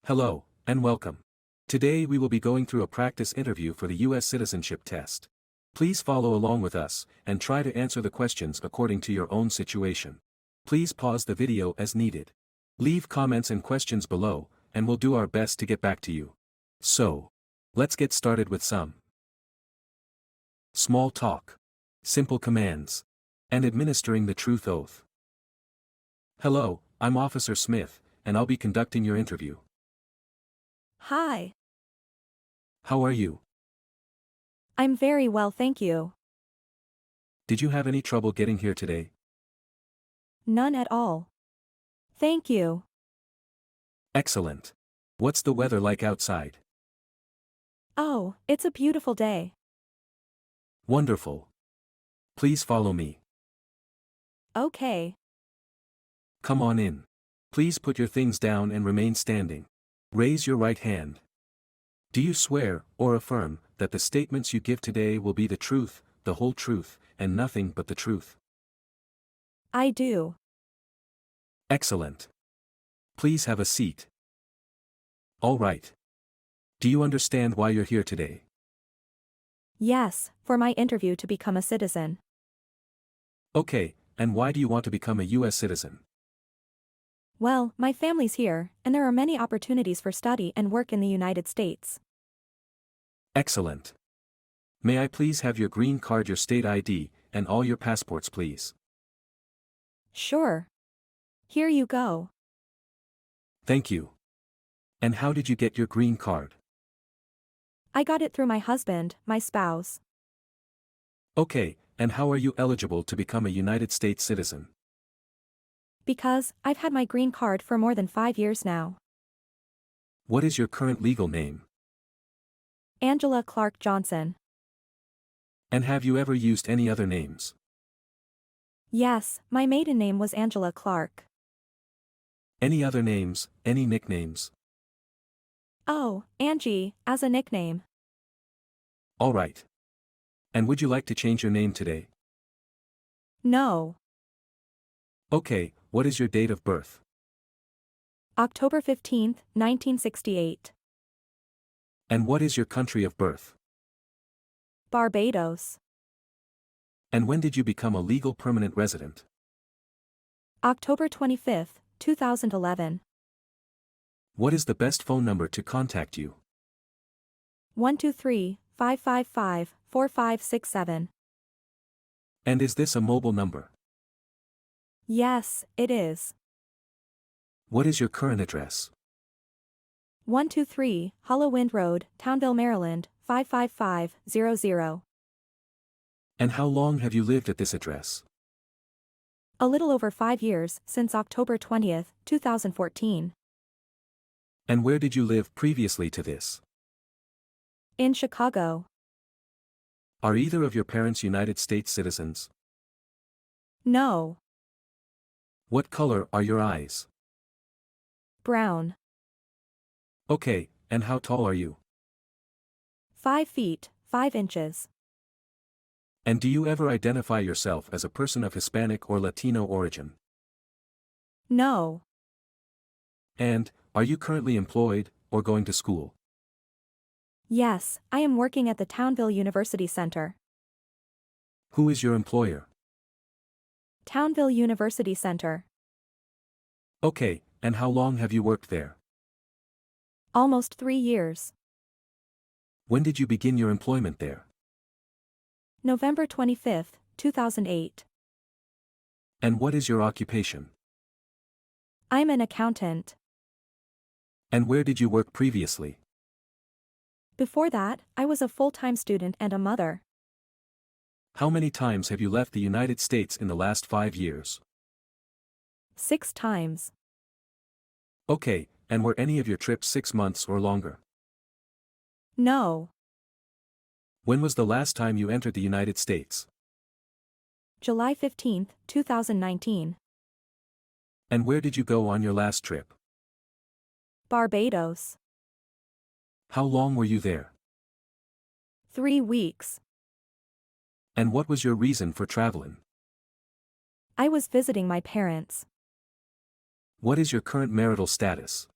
Hello, and welcome. Today we will be going through a practice interview for the U.S. citizenship test. Please follow along with us, and try to answer the questions according to your own situation. Please pause the video as needed. Leave comments and questions below, and we'll do our best to get back to you. So, let's get started with some small talk, simple commands, and administering the truth oath. Hello, I'm Officer Smith, and I'll be conducting your interview. Hi. How are you? I'm very well, thank you. Did you have any trouble getting here today? None at all. Thank you. Excellent. What's the weather like outside? Oh, it's a beautiful day. Wonderful. Please follow me. Okay. Come on in. Please put your things down and remain standing. Raise your right hand. Do you swear, or affirm, that the statements you give today will be the truth, the whole truth, and nothing but the truth? I do. Excellent. Please have a seat. All right. Do you understand why you're here today? Yes, for my interview to become a citizen. Okay, and why do you want to become a U.S. citizen? Well, my family's here, and there are many opportunities for study and work in the United States. Excellent. May I please have your green card, your state ID, and all your passports, please? Sure. Here you go. Thank you. And how did you get your green card? I got it through my husband, my spouse. Okay, and how are you eligible to become a United States citizen? Because I've had my green card for more than 5 years now. What is your current legal name? Angela Clark Johnson. And have you ever used any other names? Yes, my maiden name was Angela Clark. Any other names, any nicknames? Oh, Angie, as a nickname. All right. And would you like to change your name today? No. Okay, what is your date of birth? October 15, 1968. And what is your country of birth? Barbados. And when did you become a legal permanent resident? October 25, 2011. What is the best phone number to contact you? 123-555-4567. And is this a mobile number? Yes, it is. What is your current address? 123 Hollow Wind Road, Townville, Maryland, 55500. And how long have you lived at this address? A little over 5 years, since October 20, 2014. And where did you live previously to this? In Chicago. Are either of your parents United States citizens? No. What color are your eyes? Brown. Okay, and how tall are you? 5 feet, 5 inches. And do you ever identify yourself as a person of Hispanic or Latino origin? No. And, are you currently employed, or going to school? Yes, I am working at the Townville University Center. Who is your employer? Townville University Center. Okay, and how long have you worked there? Almost 3 years. When did you begin your employment there? November 25, 2008. And what is your occupation? I'm an accountant. And where did you work previously? Before that, I was a full-time student and a mother. How many times have you left the United States in the last 5 years? 6 times. Okay, and were any of your trips 6 months or longer? No. When was the last time you entered the United States? July 15, 2019. And where did you go on your last trip? Barbados. How long were you there? 3 weeks. And what was your reason for traveling? I was visiting my parents. What is your current marital status?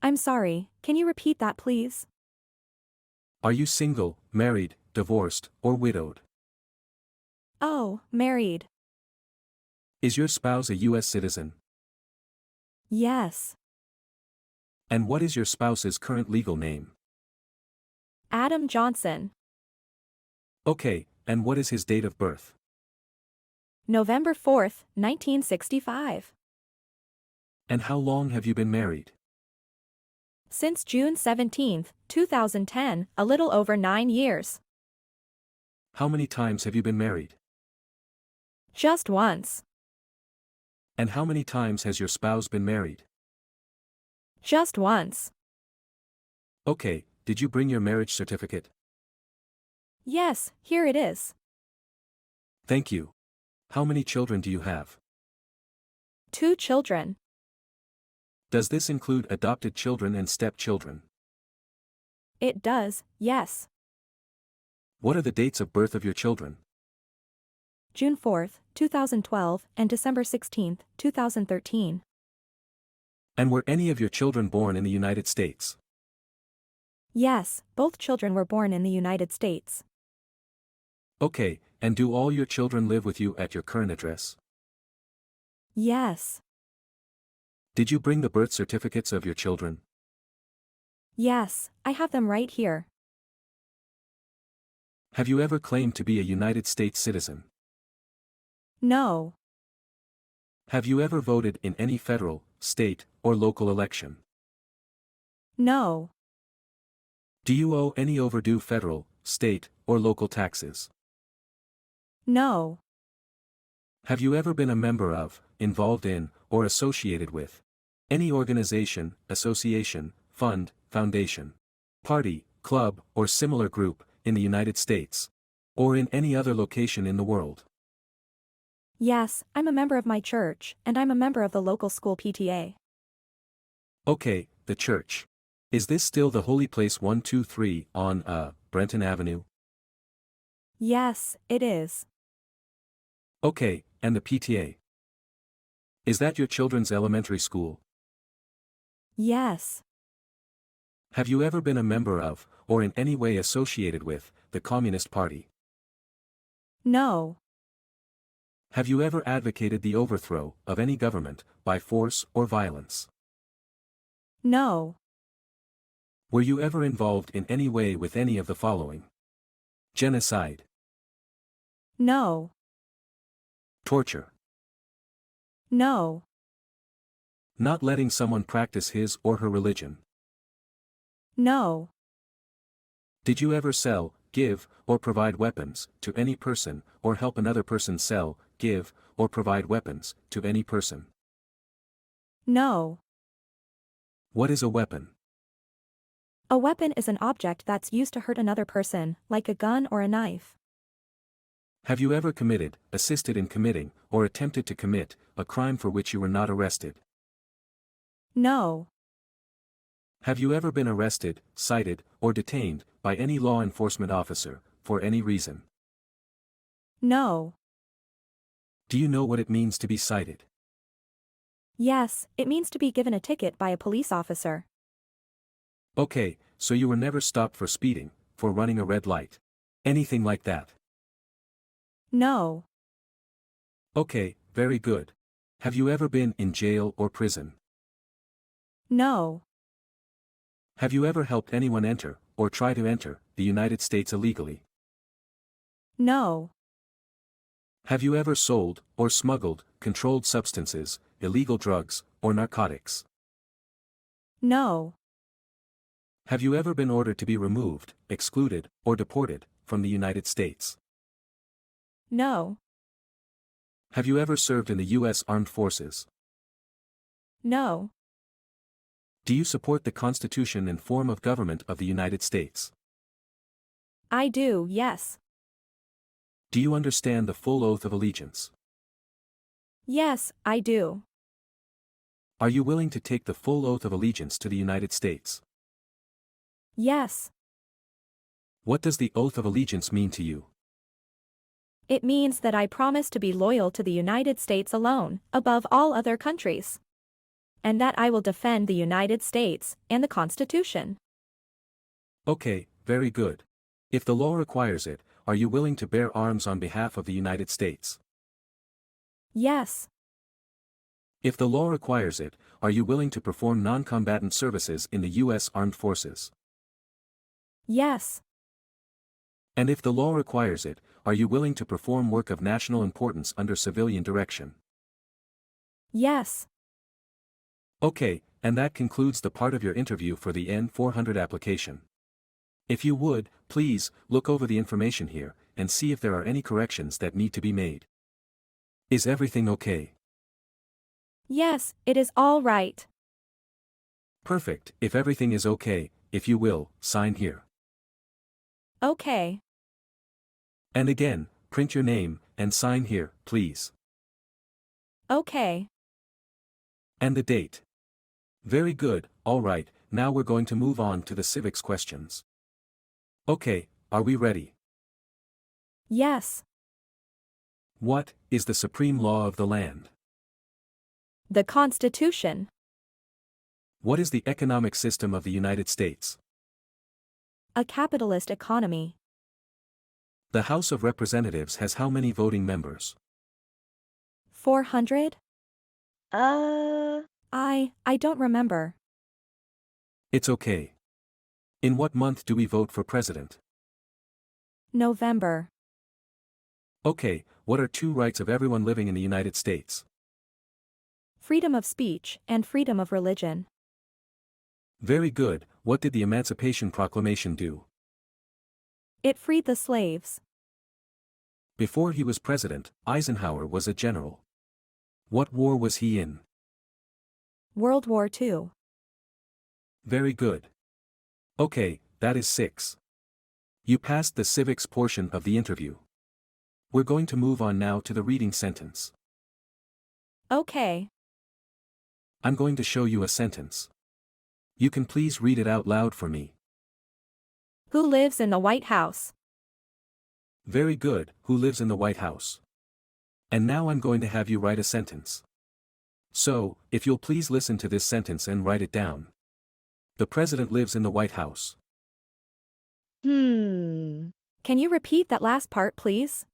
I'm sorry, can you repeat that please? Are you single, married, divorced, or widowed? Oh, married. Is your spouse a U.S. citizen? Yes. And what is your spouse's current legal name? Adam Johnson. Okay, and what is his date of birth? November 4th, 1965. And how long have you been married? Since June 17, 2010, a little over 9 years. How many times have you been married? Just once. And how many times has your spouse been married? Just once. Okay, did you bring your marriage certificate? Yes, here it is. Thank you. How many children do you have? 2 children. Does this include adopted children and stepchildren? It does, yes. What are the dates of birth of your children? June 4th, 2012, and December 16th, 2013. And were any of your children born in the United States? Yes, both children were born in the United States. Okay, and do all your children live with you at your current address? Yes. Did you bring the birth certificates of your children? Yes, I have them right here. Have you ever claimed to be a United States citizen? No. Have you ever voted in any federal, state, or local election? No. Do you owe any overdue federal, state, or local taxes? No. Have you ever been a member of, involved in, or associated with any organization, association, fund, foundation, party, club, or similar group in the United States, or in any other location in the world? Yes, I'm a member of my church, and I'm a member of the local school PTA. Okay, the church. Is this still the Holy Place 123 on, Brenton Avenue? Yes, it is. Okay, and the PTA. Is that your children's elementary school? Yes. Have you ever been a member of, or in any way associated with, the Communist Party? No. Have you ever advocated the overthrow of any government, by force or violence? No. Were you ever involved in any way with any of the following? Genocide. No. Torture. No. Not letting someone practice his or her religion. No. Did you ever sell, give, or provide weapons to any person, or help another person sell, give, or provide weapons to any person? No. What is a weapon? A weapon is an object that's used to hurt another person, like a gun or a knife. Have you ever committed, assisted in committing, or attempted to commit, a crime for which you were not arrested? No. Have you ever been arrested, cited, or detained, by any law enforcement officer, for any reason? No. Do you know what it means to be cited? Yes, it means to be given a ticket by a police officer. Okay, so you were never stopped for speeding, for running a red light. Anything like that? No. Okay, very good. Have you ever been in jail or prison? No. Have you ever helped anyone enter, or try to enter, the United States illegally? No. Have you ever sold, or smuggled, controlled substances, illegal drugs, or narcotics? No. Have you ever been ordered to be removed, excluded, or deported, from the United States? No. Have you ever served in the U.S. Armed Forces? No. Do you support the Constitution and form of government of the United States? I do, yes. Do you understand the full oath of allegiance? Yes, I do. Are you willing to take the full oath of allegiance to the United States? Yes. What does the oath of allegiance mean to you? It means that I promise to be loyal to the United States alone, above all other countries. and that I will defend the United States and the Constitution. Okay, very good. If the law requires it, are you willing to bear arms on behalf of the United States? Yes. If the law requires it, are you willing to perform non-combatant services in the U.S. Armed Forces? Yes. And if the law requires it, are you willing to perform work of national importance under civilian direction? Yes. Okay, and that concludes the part of your interview for the N400 application. If you would, please, look over the information here, and see if there are any corrections that need to be made. Is everything okay? Yes, it is all right. Perfect. If everything is okay, if you will, sign here. Okay. And again, print your name, and sign here, please. Okay. And the date. Very good, alright, now we're going to move on to the civics questions. Okay, are we ready? Yes. What is the supreme law of the land? The Constitution. What is the economic system of the United States? A capitalist economy. The House of Representatives has how many voting members? 400? I don't remember. It's okay. In what month do we vote for president? November. Okay, what are two rights of everyone living in the United States? Freedom of speech and freedom of religion. Very good, what did the Emancipation Proclamation do? It freed the slaves. Before he was president, Eisenhower was a general. What war was he in? World War II. Very good. Okay, that is 6. You passed the civics portion of the interview. We're going to move on now to the reading sentence. Okay. I'm going to show you a sentence. You can please read it out loud for me. Who lives in the White House? Very good, who lives in the White House? And now I'm going to have you write a sentence. So, if you'll please listen to this sentence and write it down. The president lives in the White House. Can you repeat that last part, please?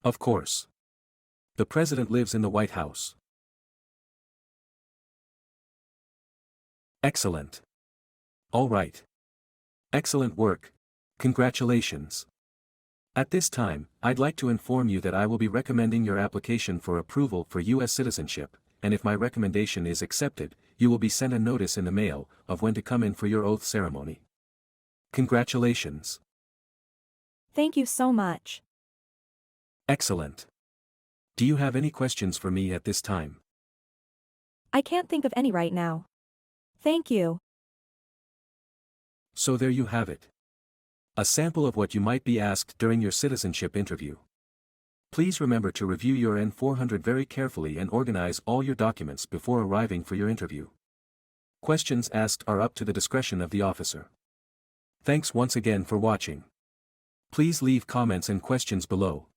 Of course. The president lives in the White House. Excellent. All right. Excellent work. Congratulations. At this time, I'd like to inform you that I will be recommending your application for approval for U.S. citizenship, and if my recommendation is accepted, you will be sent a notice in the mail of when to come in for your oath ceremony. Congratulations. Thank you so much. Excellent. Do you have any questions for me at this time? I can't think of any right now. Thank you. So there you have it. A sample of what you might be asked during your citizenship interview. Please remember to review your N400 very carefully and organize all your documents before arriving for your interview. Questions asked are up to the discretion of the officer. Thanks once again for watching. Please leave comments and questions below.